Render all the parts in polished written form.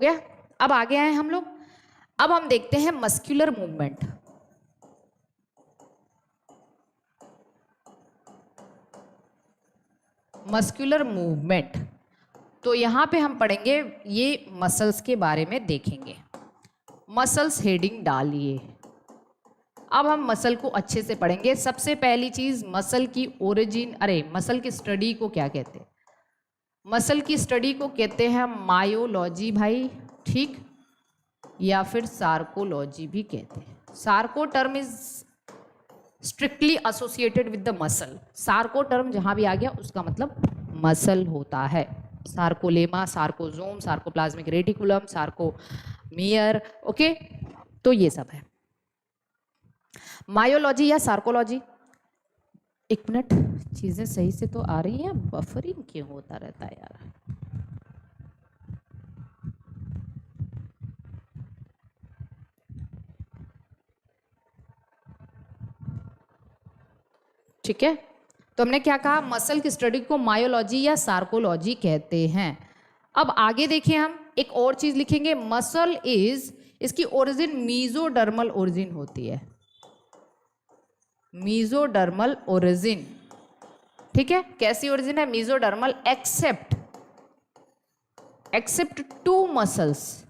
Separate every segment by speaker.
Speaker 1: गया। अब आगे आए हम लोग, अब हम देखते हैं मस्कुलर मूवमेंट। मस्कुलर मूवमेंट, तो यहां पे हम पढ़ेंगे, ये मसल्स के बारे में देखेंगे। मसल्स हेडिंग डालिए। अब हम मसल को अच्छे से पढ़ेंगे। सबसे पहली चीज, मसल की ओरिजिन, मसल की स्टडी को क्या कहते हैं? मसल की स्टडी को कहते हैं मायोलॉजी भाई, ठीक, या फिर सार्कोलॉजी भी कहते हैं। Sarco term is strictly associated with the muscle. Sarco term जहां भी आ गया उसका मतलब मसल होता है। Sarcolemma, सार्कोजोम, sarcoplasmic reticulum, sarcomere, okay, तो ये सब है मायोलॉजी या सार्कोलॉजी। एक मिनट, चीजें सही से तो आ रही हैं, बफरिंग क्यों होता रहता है यार? ठीक है, तो हमने क्या कहा, मसल की स्टडी को मायोलॉजी या सार्कोलॉजी कहते हैं। अब आगे देखिए, हम एक और चीज लिखेंगे, मसल इज, इसकी ओरिजिन मीजोडर्मल ओरिजिन होती है, मीजोडर्मल ओरिजिन, ठीक है। कैसी ओरिजिन है? मीजोडर्मल, एक्सेप्ट टू मसल्स,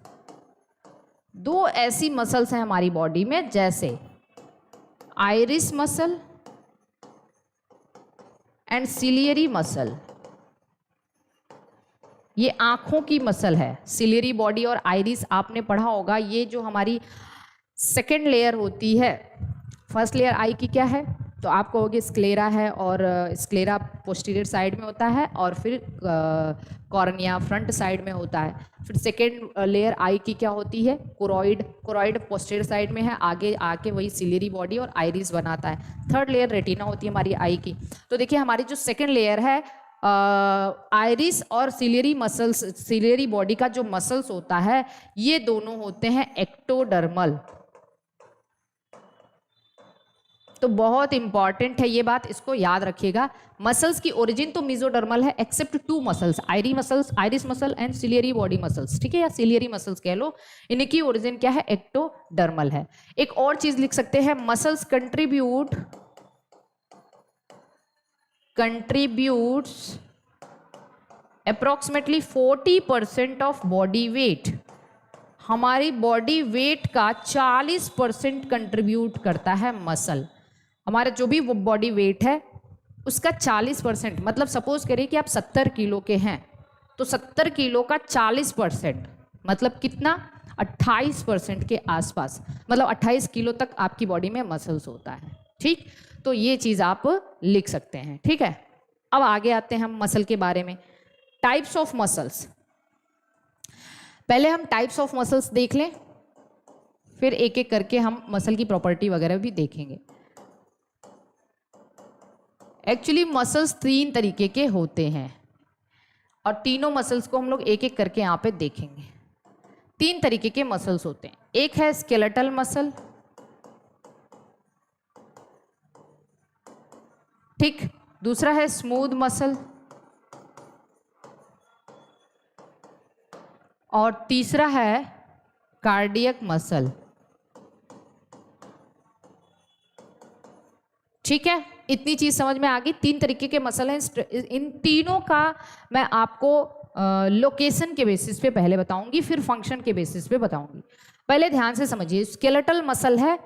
Speaker 1: दो ऐसी मसल्स हैं हमारी बॉडी में, जैसे iris muscle and ciliary muscle. ये आंखों की मसल है, सिलियरी बॉडी और आइरिस आपने पढ़ा होगा। ये जो हमारी सेकेंड लेयर होती है, फर्स्ट लेयर आई की क्या है, तो आप कहोगे स्क्लेरा है, और स्क्लेरा पोस्टीरियर साइड में होता है, और फिर कॉर्निया फ्रंट साइड में होता है। फिर सेकेंड लेयर आई की क्या होती है? कोरॉइड, कोरॉइड पोस्टीरियर साइड में है, आगे आके वही सिलियरी बॉडी और आइरिस बनाता है। थर्ड लेयर रेटिना होती है हमारी आई की। तो देखिए हमारी जो सेकेंड लेयर है, आइरिस और सिलियरी मसल्स, सिलियरी बॉडी का जो मसल्स होता है, ये दोनों होते हैं एक्टोडर्मल। तो बहुत इंपॉर्टेंट है ये बात, इसको याद रखिएगा। मसल्स की ओरिजिन तो मीजोडर्मल है, except to muscles, iris muscle and ciliary body muscles, ठीक है, या सिलियरी मसल्स कह लो। इनकी ओरिजिन क्या है? एक्टोडर्मल है। एक और चीज लिख सकते हैं, muscles contributes approximately 40% of body weight. हमारी बॉडी वेट का 40% कंट्रीब्यूट करता है मसल। हमारा जो भी बॉडी वेट है उसका 40%, मतलब सपोज करिए कि आप 70 किलो के हैं, तो 70 किलो का 40% मतलब कितना? 28% के आसपास, मतलब 28 किलो तक आपकी बॉडी में मसल्स होता है, ठीक। तो ये चीज आप लिख सकते हैं, ठीक है। अब आगे आते हैं हम मसल के बारे में। टाइप्स ऑफ मसल्स, पहले हम टाइप्स ऑफ मसल्स देख लें, फिर एक एक करके हम मसल की प्रॉपर्टी वगैरह भी देखेंगे। एक्चुअली मसल्स 3 तरीके के होते हैं, और तीनों मसल्स को हम लोग एक एक करके यहाँ पे देखेंगे। 3 तरीके के मसल्स होते हैं। एक है स्केलेटल मसल, ठीक, दूसरा है स्मूथ मसल, और तीसरा है कार्डियक मसल, ठीक है। इतनी चीज समझ में आ गई। 3 तरीके के मसल हैं। इन तीनों का मैं आपको लोकेशन के बेसिस पे पहले बताऊंगी, फिर फंक्शन के बेसिस पे बताऊंगी। पहले ध्यान से समझिए, स्केलेटल मसल है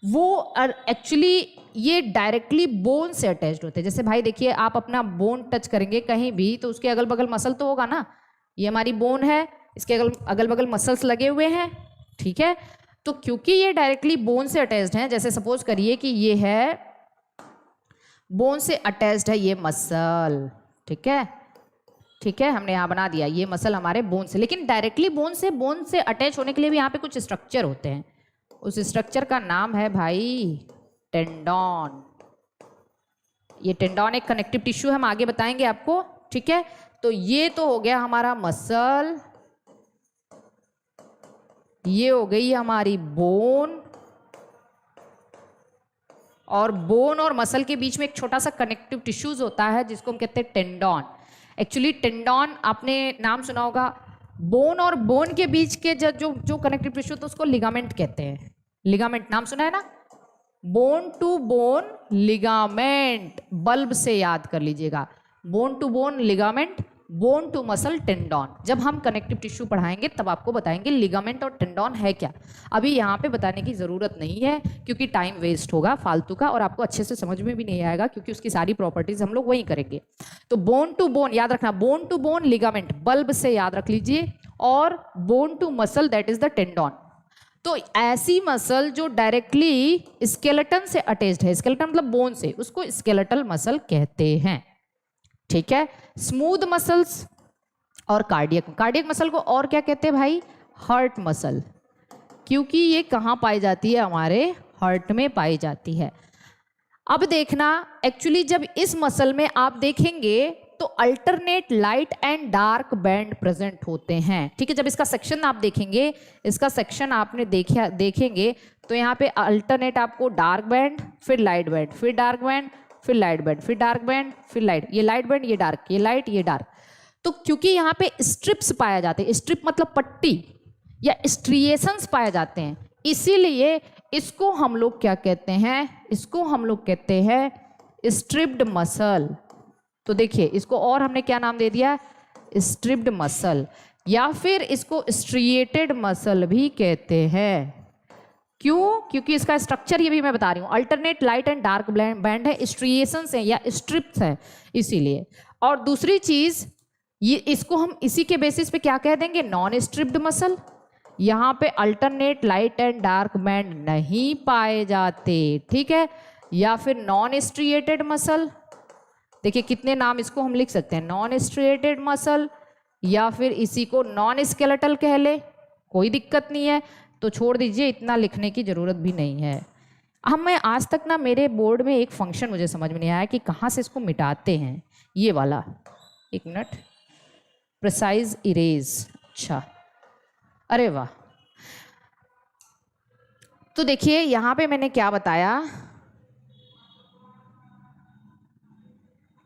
Speaker 1: वो एक्चुअली ये डायरेक्टली बोन से अटैच्ड होते हैं। जैसे भाई देखिए, आप अपना बोन टच करेंगे कहीं भी तो उसके अगल बगल मसल तो होगा ना। ये हमारी बोन है, इसके अगल बगल मसल्स लगे हुए हैं, ठीक है। तो क्योंकि ये डायरेक्टली बोन से अटैच्ड हैं, जैसे सपोज करिए कि ये है बोन से अटैच्ड है ये मसल, ठीक है, ठीक है, हमने यहाँ बना दिया ये मसल हमारे बोन से। लेकिन डायरेक्टली बोन से अटैच होने के लिए भी यहाँ पे कुछ स्ट्रक्चर होते हैं। उस स्ट्रक्चर का नाम है भाई टेंडन। ये टेंडन एक कनेक्टिव टिश्यू है, हम आगे बताएंगे आपको, ठीक है। तो ये तो हो गया हमारा मसल, ये हो गई हमारी बोन, और बोन और मसल के बीच में एक छोटा सा कनेक्टिव टिश्यूज होता है जिसको हम कहते हैं टेंडन। एक्चुअली टेंडन आपने नाम सुना होगा बोन और बोन के बीच के जो जो जो कनेक्टिव टिश्यू तो उसको लिगामेंट कहते हैं। लिगामेंट नाम सुना है ना, bone to bone ligament, bulb से याद कर लीजिएगा, bone to bone ligament, bone to muscle tendon. जब हम कनेक्टिव टिश्यू पढ़ाएंगे तब आपको बताएंगे लिगामेंट और टेंडॉन है क्या। अभी यहाँ पे बताने की ज़रूरत नहीं है क्योंकि टाइम वेस्ट होगा फालतू का और आपको अच्छे से समझ में भी नहीं आएगा क्योंकि उसकी सारी प्रॉपर्टीज हम लोग वहीं करेंगे। तो बोन टू बोन याद रखना, bone to bone ligament bulb से याद रख लीजिए, और bone to muscle that is the tendon. तो ऐसी मसल जो डायरेक्टली स्केलेटन से अटैच्ड है, स्केलेटन मतलब बोन से, उसको स्केलेटल मसल कहते हैं। ठीक है, स्मूथ मसल्स और कार्डियक, कार्डियक मसल को और क्या कहते हैं भाई, हार्ट मसल, क्योंकि ये कहाँ पाई जाती है, हमारे हार्ट में पाई जाती है। अब देखना, एक्चुअली जब इस मसल में आप देखेंगे तो alternate light and dark band present होते हैं। ठीक है, जब इसका सेक्शन आप देखेंगे, इसका सेक्शन आपने देखेंगे तो यहाँ पे अल्टरनेट आपको डार्क बैंड, फिर लाइट बैंड, फिर डार्क बैंड, फिर लाइट बैंड, फिर डार्क बैंड, फिर लाइट, ये लाइट बैंड, ये डार्क, ये लाइट, ये डार्क। तो क्योंकि यहाँ पे स्ट्रिप्स पाए जाते हैं, स्ट्रिप मतलब पट्टी या स्ट्रिएशंस पाए जाते हैं, इसीलिए इसको हम लोग क्या कहते हैं, इसको हम लोग कहते हैं स्ट्रिप्ड मसल। तो देखिए इसको और हमने क्या नाम दे दिया, स्ट्रिप्ड मसल, या फिर इसको स्ट्रिएटेड मसल भी कहते हैं। क्यों, क्योंकि इसका स्ट्रक्चर ये भी मैं बता रही हूँ, alternate light and dark band है, स्ट्रिएशंस हैं या स्ट्रिप्स हैं इसीलिए। और दूसरी चीज, ये इसको हम इसी के बेसिस पे क्या कह देंगे, नॉन स्ट्रिप्ड मसल। यहाँ पे alternate light and dark band नहीं पाए जाते, ठीक है, या फिर नॉन स्ट्रिएटेड मसल। देखिए कितने नाम इसको हम लिख सकते हैं, नॉन स्ट्रिएटेड मसल, या फिर इसी को नॉन स्केलेटल कह ले, कोई दिक्कत नहीं है, तो छोड़ दीजिए, इतना लिखने की ज़रूरत भी नहीं है। हम मैं आज तक ना, मेरे बोर्ड में एक फंक्शन मुझे समझ में नहीं आया कि कहाँ से इसको मिटाते हैं, ये वाला, एक मिनट, प्रिसाइज इरेज, अच्छा, अरे वाह। तो देखिए यहाँ पे मैंने क्या बताया,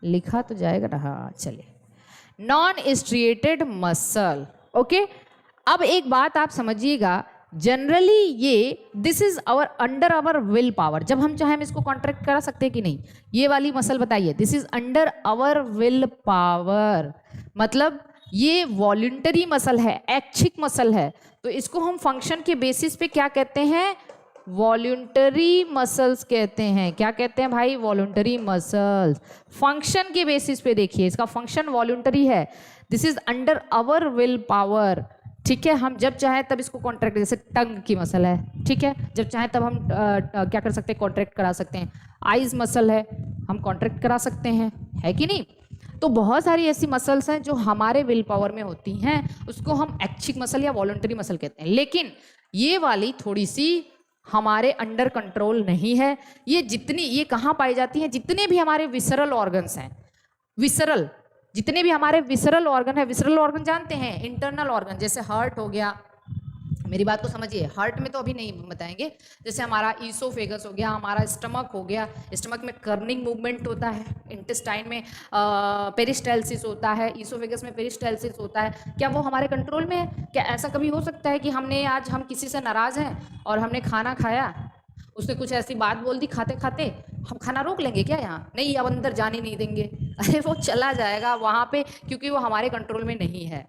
Speaker 1: लिखा तो जाएगा ना, हाँ चलिए, नॉन स्ट्रिएटेड मसल। ओके, अब एक बात आप समझिएगा, जनरली ये this is our under our will power, जब हम चाहे हम इसको कॉन्ट्रैक्ट करा सकते हैं कि नहीं, ये वाली मसल बताइए, this is under our will power, मतलब ये वॉलंटरी मसल है, ऐच्छिक मसल है, तो इसको हम फंक्शन के बेसिस पे क्या कहते हैं, वॉलंटरी मसल्स कहते हैं। क्या कहते हैं भाई, वॉलंटरी मसल्स। फंक्शन के बेसिस पे देखिए, इसका फंक्शन वॉलंटरी है, this is under our will power. ठीक है, हम जब चाहे तब इसको कॉन्ट्रैक्ट, जैसे टंग की मसल है, ठीक है, जब चाहे तब हम क्या कर सकते हैं, कॉन्ट्रैक्ट करा सकते हैं। आइज मसल है, हम कॉन्ट्रैक्ट करा सकते हैं, है कि नहीं। तो बहुत सारी ऐसी मसल्स हैं जो हमारे विल पावर में होती हैं, उसको हम ऐच्छिक मसल या वॉलंटरी मसल कहते हैं। लेकिन ये वाली थोड़ी सी हमारे अंडर कंट्रोल नहीं है। ये जितनी, ये कहाँ पाई जाती हैं, जितने भी हमारे विसरल ऑर्गन्स हैं, विसरल, जितने भी हमारे विसरल ऑर्गन है, विसरल ऑर्गन जानते हैं, इंटरनल ऑर्गन, जैसे हार्ट हो गया, मेरी बात को समझिए, हार्ट में तो अभी नहीं बताएंगे, जैसे हमारा ईसोफेगस हो गया, हमारा स्टमक हो गया, स्टमक में कर्निंग मूवमेंट होता है, इंटेस्टाइन में पेरिस्टाल्सिस होता है, ईसोफेगस में पेरिस्टाल्सिस होता है, क्या वो हमारे कंट्रोल में है? क्या ऐसा कभी हो सकता है कि हमने आज, हम किसी से नाराज़ हैं और हमने खाना खाया, उसने कुछ ऐसी बात बोल दी खाते खाते, हम खाना रोक लेंगे क्या यहाँ? नहीं, अब अंदर जाने नहीं देंगे, अरे वो चला जाएगा वहाँ पे, क्योंकि वो हमारे कंट्रोल में नहीं है।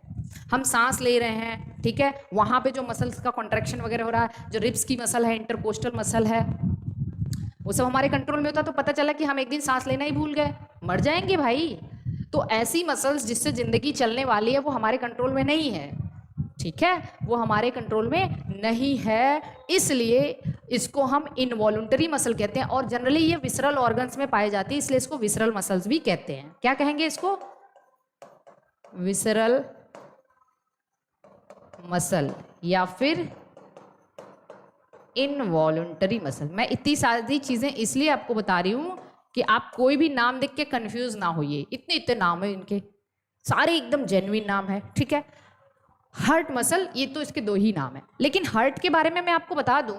Speaker 1: हम सांस ले रहे हैं, ठीक है, वहाँ पे जो मसल्स का कॉन्ट्रैक्शन वगैरह हो रहा है, जो रिब्स की मसल है, इंटरकोस्टल मसल है, वो सब हमारे कंट्रोल में होता, तो पता चला कि हम एक दिन सांस लेना ही भूल गए, मर जाएंगे भाई। तो ऐसी मसल्स जिससे ज़िंदगी चलने वाली है, वो हमारे कंट्रोल में नहीं है, ठीक है, वो हमारे कंट्रोल में नहीं है, इसलिए इसको हम इनवॉलंटरी मसल कहते हैं। और जनरली ये विसरल ऑर्गन्स में पाई जाती है, इसलिए इसको विसरल मसल्स भी कहते हैं। क्या कहेंगे इसको? विसरल मसल या फिर इनवॉलंटरी मसल। मैं इतनी सारी चीजें इसलिए आपको बता रही हूं कि आप कोई भी नाम देख के कंफ्यूज ना होइए, इतने इतने नाम है इनके, सारे एकदम जेन्युइन नाम है, ठीक है। हार्ट मसल, ये तो इसके 2 ही नाम है। लेकिन हार्ट के बारे में मैं आपको बता दूं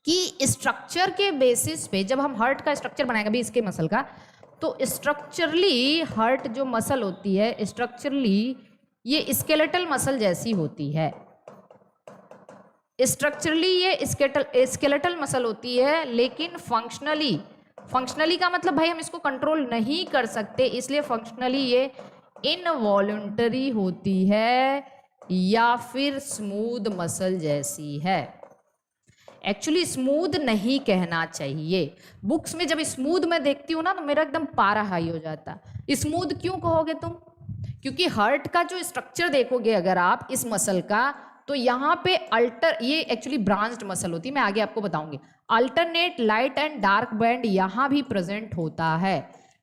Speaker 1: कि स्ट्रक्चर के बेसिस पे, जब हम हार्ट का स्ट्रक्चर बनाएंगे अभी इसके मसल का, तो स्ट्रक्चरली हार्ट जो मसल होती है, स्ट्रक्चरली ये स्केलेटल मसल जैसी होती है। स्ट्रक्चरली ये स्केलेटल मसल होती है, लेकिन फंक्शनली का मतलब भाई हम इसको कंट्रोल नहीं कर सकते, इसलिए फंक्शनली ये इनवॉल्यूंटरी होती है या फिर स्मूथ मसल जैसी है। एक्चुअली स्मूथ नहीं कहना चाहिए। बुक्स में जब स्मूथ मैं देखती हूँ ना तो मेरा एकदम पारा हाई हो जाता। स्मूथ क्यों कहोगे तुम? क्योंकि हार्ट का जो स्ट्रक्चर देखोगे अगर आप इस मसल का, तो यहाँ पे ये एक्चुअली ब्रांच्ड मसल होती है, मैं आगे आपको बताऊंगी। Alternate light and dark band यहाँ भी प्रेजेंट होता है,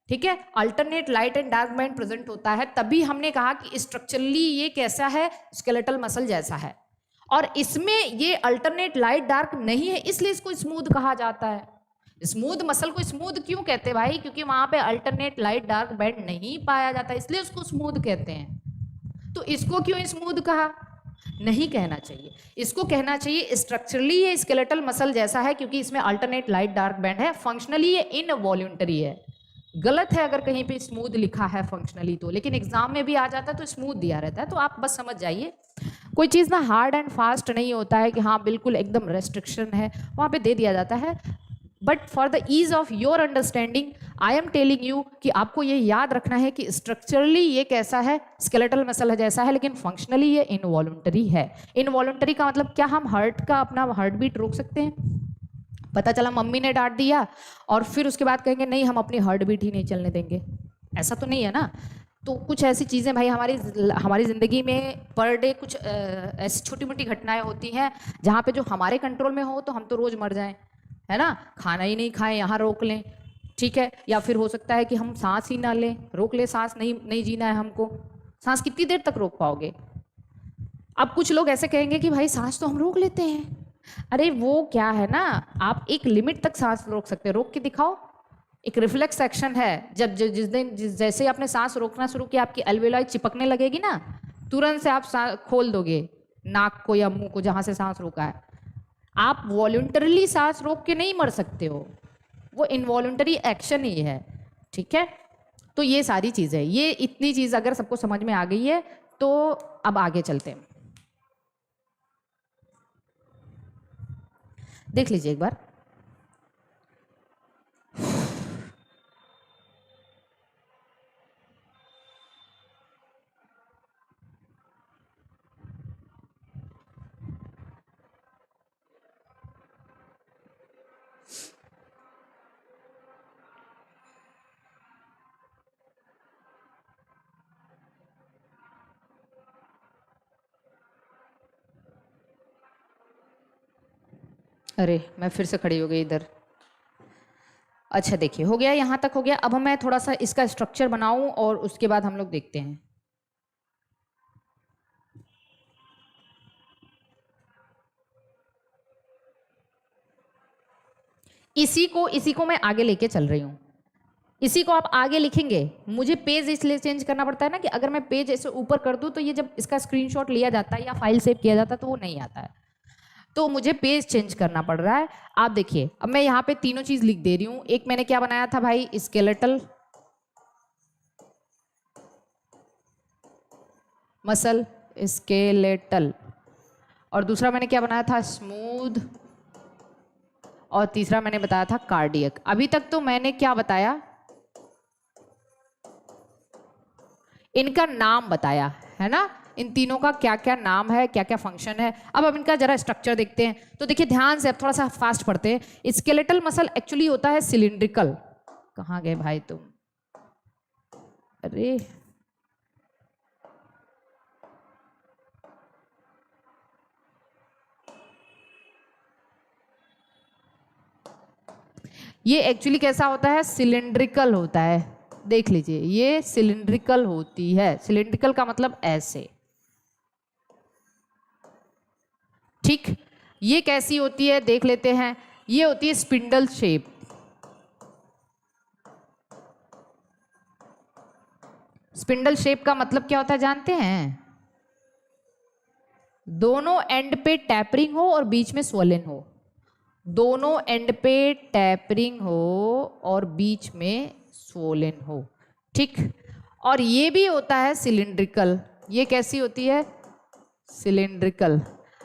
Speaker 1: ठीक है। Alternate light and dark band present होता है, तभी हमने कहा कि स्ट्रक्चरली ये कैसा है, स्केलेटल मसल जैसा है। और इसमें ये अल्टरनेट लाइट डार्क नहीं है, इसलिए इसको स्मूथ कहा जाता है। स्मूथ मसल को स्मूथ क्यों कहते हैं भाई? क्योंकि वहां पे अल्टरनेट लाइट डार्क बैंड नहीं पाया जाता, इसलिए उसको स्मूथ कहते हैं। तो इसको क्यों स्मूथ कहा? नहीं कहना चाहिए, इसको कहना चाहिए स्ट्रक्चरली ये स्केलेटल मसल जैसा है, क्योंकि इसमें अल्टरनेट लाइट डार्क बैंड है। फंक्शनली ये इनवॉल्यूंटरी है। गलत है अगर कहीं पे स्मूथ लिखा है फंक्शनली तो, लेकिन एग्जाम में भी आ जाता है तो स्मूथ दिया रहता है, तो आप बस समझ जाइए। कोई चीज़ ना हार्ड एंड फास्ट नहीं होता है कि हाँ बिल्कुल एकदम रेस्ट्रिक्शन है, वहाँ पे दे दिया जाता है। But for the ease of your understanding I am telling you कि आपको ये याद रखना है कि स्ट्रक्चरली ये कैसा है, स्केलेटल मसल है जैसा है, लेकिन फंक्शनली ये इनवॉल्यूंटरी है। इनवॉल्यूंटरी का मतलब क्या? हम हार्ट का अपना हार्ट बीट रोक सकते हैं? पता चला मम्मी ने डांट दिया और फिर उसके बाद कहेंगे नहीं हम अपनी हार्ट बीट ही नहीं चलने देंगे, ऐसा तो नहीं है ना। तो कुछ ऐसी चीज़ें भाई हमारी ज़िंदगी में पर डे कुछ ऐसी छोटी मोटी घटनाएं होती हैं जहाँ पे जो हमारे कंट्रोल में हो तो हम तो रोज़ मर जाएं, है ना। खाना ही नहीं खाएं, यहाँ रोक लें, ठीक है। या फिर हो सकता है कि हम सांस ही ना लें, रोक ले सांस, नहीं जीना है हमको। सांस कितनी देर तक रोक पाओगे? अब कुछ लोग ऐसे कहेंगे कि भाई सांस तो हम रोक लेते हैं। अरे वो क्या है ना, आप एक लिमिट तक सांस रोक सकते हैं, रोक के दिखाओ। एक रिफ्लेक्स एक्शन है, जैसे ही आपने सांस रोकना शुरू किया आपकी अल्वेलाई चिपकने लगेगी ना, तुरंत से आप खोल दोगे नाक को या मुंह को जहां से सांस रोका है। आप वॉलंटरली सांस रोक के नहीं मर सकते हो, वो इनवॉलंटरी एक्शन ही है, ठीक है। तो ये सारी चीज़ है, ये इतनी चीज़ अगर सबको समझ में आ गई है तो अब आगे चलते हैं। देख लीजिए एक बार, अरे मैं फिर से खड़ी हो गई इधर। अच्छा देखिए, हो गया, यहाँ तक हो गया। अब मैं थोड़ा सा इसका स्ट्रक्चर बनाऊं और उसके बाद हम लोग देखते हैं। इसी को मैं आगे लेके चल रही हूँ। इसी को आप आगे लिखेंगे। मुझे पेज इसलिए चेंज करना पड़ता है ना कि अगर मैं पेज ऐसे ऊपर कर दूं तो ये जब इसका स्क्रीनशॉट लिया जाता है या फाइल सेव किया जाता है तो वो नहीं आता है, तो मुझे पेज चेंज करना पड़ रहा है। आप देखिए, अब मैं यहाँ पे तीनों चीज लिख दे रही हूँ। एक मैंने क्या बनाया था भाई, स्केलेटल मसल, स्केलेटल, और दूसरा मैंने क्या बनाया था, स्मूथ, और तीसरा मैंने बताया था कार्डियक। अभी तक तो मैंने क्या बताया, इनका नाम बताया है ना, इन तीनों का क्या क्या नाम है, क्या क्या फंक्शन है। अब इनका जरा स्ट्रक्चर देखते हैं। तो देखिए ध्यान से, अब थोड़ा सा फास्ट पढ़ते हैं। स्केलेटल मसल एक्चुअली होता है सिलिंड्रिकल। कहाँ गए भाई तुम? अरे ये एक्चुअली कैसा होता है, सिलिंड्रिकल होता है। देख लीजिए, ये सिलिंड्रिकल होती है। सिलिंड्रिकल का मतलब ऐसे, ठीक। ये कैसी होती है देख लेते हैं। ये होती है स्पिंडल शेप। स्पिंडल शेप का मतलब क्या होता है जानते हैं? दोनों एंड पे टैपरिंग हो और बीच में स्वोलन हो। दोनों एंड पे टैपरिंग हो और बीच में स्वोलन हो, ठीक। और ये भी होता है सिलिंड्रिकल। ये कैसी होती है? सिलिंड्रिकल।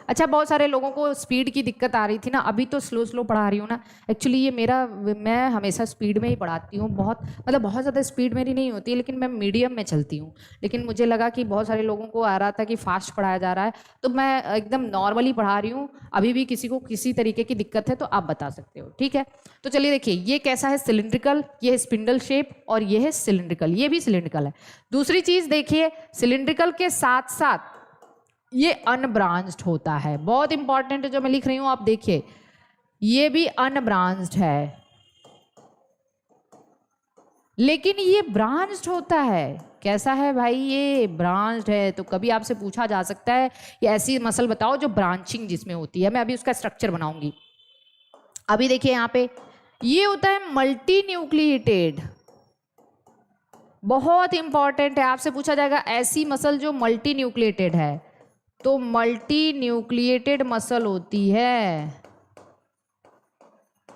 Speaker 1: अच्छा, बहुत सारे लोगों को स्पीड की दिक्कत आ रही थी ना, अभी तो स्लो स्लो पढ़ा रही हूँ ना। एक्चुअली ये मैं हमेशा स्पीड में ही पढ़ाती हूँ, बहुत बहुत ज़्यादा स्पीड मेरी नहीं होती है, लेकिन मैं मीडियम में चलती हूँ। लेकिन मुझे लगा कि बहुत सारे लोगों को आ रहा था कि फास्ट पढ़ाया जा रहा है, तो मैं एकदम नॉर्मली पढ़ा रही हूँ। अभी भी किसी को किसी तरीके की दिक्कत है तो आप बता सकते हो, ठीक है। तो चलिए देखिए, ये कैसा है? सिलिंड्रिकल। ये है स्पिंडल शेप और ये है सिलिंड्रिकल, ये भी सिलिंड्रिकल है। दूसरी चीज़ देखिए, सिलिंड्रिकल के साथ साथ ये अनब्रांच्ड होता है। बहुत इंपॉर्टेंट है जो मैं लिख रही हूं, आप देखिए, ये भी अनब्रांच्ड है, लेकिन ये ब्रांच्ड होता है। कैसा है भाई? ये ब्रांच्ड है। तो कभी आपसे पूछा जा सकता है ये ऐसी मसल बताओ जो ब्रांचिंग जिसमें होती है। मैं अभी उसका स्ट्रक्चर बनाऊंगी। अभी देखिए यहाँ पे ये होता है मल्टी न्यूक्लिएटेड। बहुत इंपॉर्टेंट है, आपसे पूछा जाएगा ऐसी मसल जो मल्टी न्यूक्लिएटेड है, तो मल्टी न्यूक्लिएटेड मसल होती है।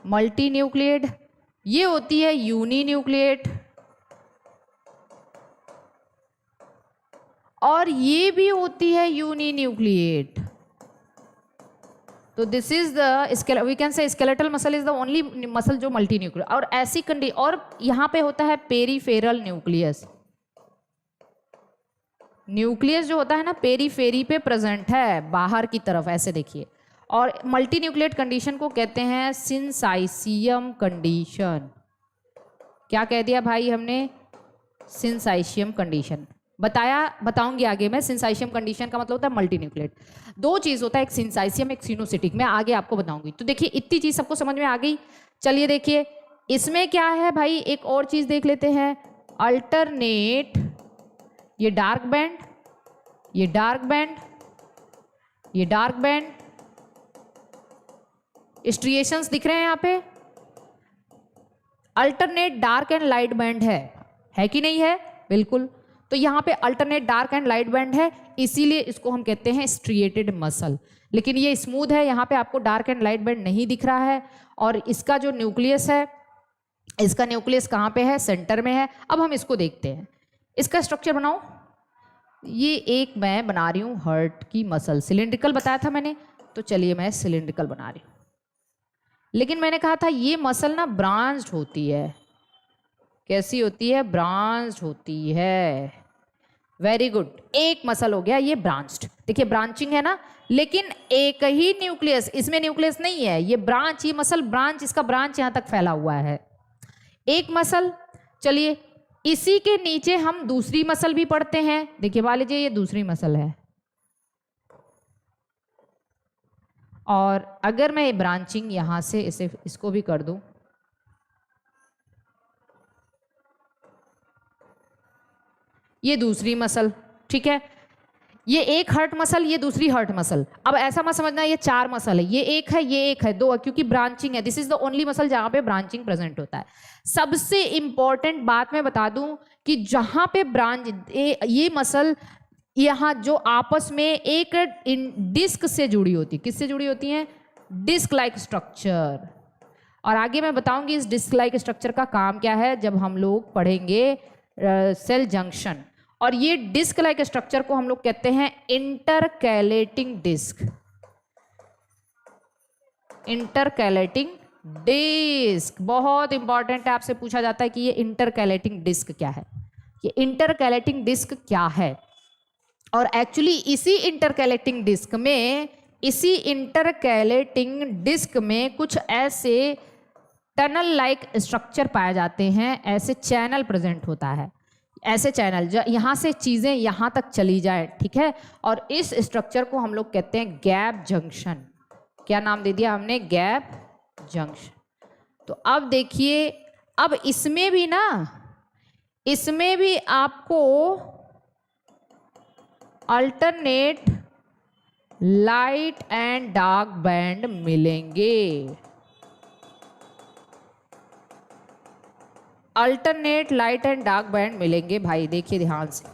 Speaker 1: Multi nucleate. ये होती है यूनी न्यूक्लिएट, और ये भी होती है यूनी न्यूक्लिएट। तो this is the we can say skeletal muscle is the only muscle जो मल्टी न्यूक्लिएट। और ऐसी कंडीशन, और यहां पे होता है पेरीफेरल न्यूक्लियस। न्यूक्लियस जो होता है ना, पेरीफेरी पे प्रेजेंट है, बाहर की तरफ, ऐसे देखिए। और मल्टी न्यूक्लिएट कंडीशन को कहते हैं सिंसाइशियम कंडीशन। क्या कह दिया भाई हमने? सिंसाइशियम कंडीशन। बताऊंगी आगे मैं। सिंसाइशियम कंडीशन का मतलब होता है मल्टी न्यूक्लिएट। दो चीज होता है, एक सिंसाइशियम, एक सिनोसिटिक। मैं आगे आपको बताऊंगी। तो देखिए, इतनी चीज सबको समझ में आ गई। चलिए देखिए, इसमें क्या है भाई, एक और चीज देख लेते हैं। अल्टरनेट, ये डार्क बैंड, ये डार्क बैंड, ये डार्क बैंड, स्ट्रिएशंस दिख रहे हैं यहाँ पे। Alternate dark and light band है कि नहीं है? बिल्कुल। तो यहाँ पे alternate dark and light band है, इसीलिए इसको हम कहते हैं स्ट्रिएटेड मसल। लेकिन ये स्मूथ है, यहाँ पे आपको डार्क एंड लाइट बैंड नहीं दिख रहा है। और इसका जो न्यूक्लियस है, इसका न्यूक्लियस कहाँ पे है? सेंटर में है। अब हम इसको देखते हैं, इसका स्ट्रक्चर बनाओ। ये एक मैं बना रही हूँ हार्ट की मसल। सिलिंड्रिकल बताया था मैंने, तो चलिए मैं सिलिंड्रिकल बना रही हूँ। लेकिन मैंने कहा था ये मसल ना ब्रांच्ड होती है। कैसी होती है? ब्रांच्ड होती है। वेरी गुड, एक मसल हो गया ये ब्रांच्ड। देखिए ब्रांचिंग है ना, लेकिन एक ही न्यूक्लियस, इसमें न्यूक्लियस नहीं है। ये ब्रांच, ये मसल ब्रांच, इसका ब्रांच यहां तक फैला हुआ है, एक मसल। चलिए, इसी के नीचे हम दूसरी मसल भी पढ़ते हैं। देखिए मान लीजिए ये दूसरी मसल है, और अगर मैं ब्रांचिंग यहां से इसको भी कर दूं, ये दूसरी मसल, ठीक है। ये एक हर्ट मसल, ये दूसरी हर्ट मसल। अब ऐसा मत समझना ये चार मसल है, ये एक है, दो, क्योंकि ब्रांचिंग है। This is the only muscle जहां पे ब्रांचिंग प्रेजेंट होता है। सबसे इंपॉर्टेंट बात मैं बता दूं कि जहां पे ये मसल यहाँ जो आपस में एक डिस्क से जुड़ी होती है। किससे जुड़ी होती हैं? Disc like structure. और आगे मैं बताऊंगी इस डिस्क लाइक स्ट्रक्चर का काम क्या है जब हम लोग पढ़ेंगे सेल जंक्शन। और ये डिस्क लाइक स्ट्रक्चर को हम लोग कहते हैं इंटरकैलेटिंग डिस्क। इंटरकैलेटिंग डिस्क बहुत इंपॉर्टेंट है, आपसे पूछा जाता है कि ये इंटरकैलेटिंग डिस्क क्या है। ये इंटरकैलेटिंग डिस्क क्या है? और एक्चुअली इसी इंटरकैलेटिंग डिस्क में कुछ ऐसे टनल लाइक स्ट्रक्चर पाए जाते हैं, ऐसे चैनल प्रेजेंट होता है, ऐसे चैनल यहाँ से चीज़ें यहाँ तक चली जाए, ठीक है। और इस स्ट्रक्चर को हम लोग कहते हैं गैप जंक्शन। क्या नाम दे दिया हमने? Gap junction. तो अब देखिए, अब इसमें भी आपको alternate light and dark band मिलेंगे। Alternate light and dark band मिलेंगे भाई, देखिए ध्यान से।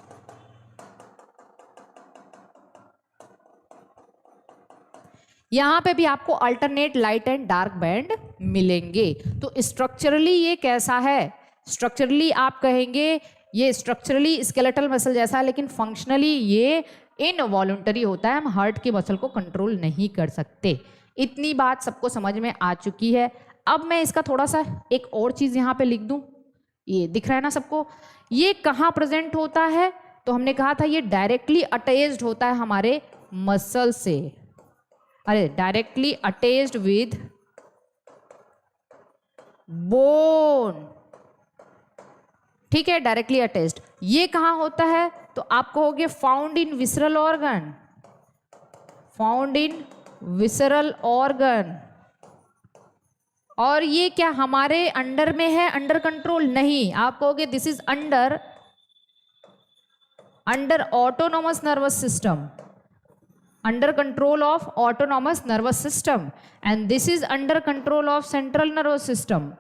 Speaker 1: यहां पे भी आपको alternate light and dark band मिलेंगे। तो स्ट्रक्चरली ये कैसा है? स्ट्रक्चरली आप कहेंगे ये स्ट्रक्चरली स्केलेटल मसल जैसा है, लेकिन फंक्शनली ये इनवॉलंटरी होता है, हम हार्ट की मसल को कंट्रोल नहीं कर सकते। इतनी बात सबको समझ में आ चुकी है। अब मैं इसका थोड़ा सा एक और चीज़ यहाँ पे लिख दूँ, ये दिख रहा है ना सबको, ये कहाँ प्रेजेंट होता है, तो हमने कहा था ये डायरेक्टली अटैच्ड होता है हमारे मसल से, अरे डायरेक्टली अटैच्ड विद बोन, ठीक है, डायरेक्टली अटैच्ड। ये कहाँ होता है, तो आप कहोगे found in visceral organ, found in visceral organ. और ये क्या हमारे अंडर में है, अंडर कंट्रोल नहीं, आप कहोगे this is under autonomous nervous system, under control of autonomous nervous system, and this is under control of central nervous system,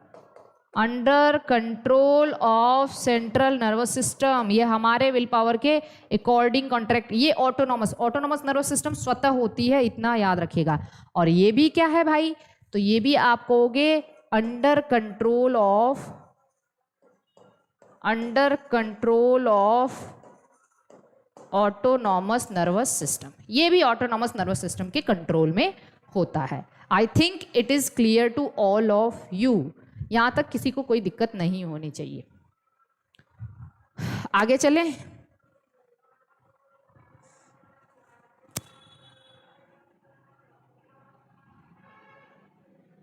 Speaker 1: under control of central nervous system। ये हमारे विल पावर के according contract, ये autonomous nervous system स्वतः होती है, इतना याद रखिएगा। और ये भी क्या है भाई, तो ये भी आप कहोगे under control of autonomous nervous system, ये भी ऑटोनॉमस नर्वस सिस्टम के कंट्रोल में होता है। I think it is clear to all of you, यहाँ तक किसी को कोई दिक्कत नहीं होनी चाहिए। आगे चलें।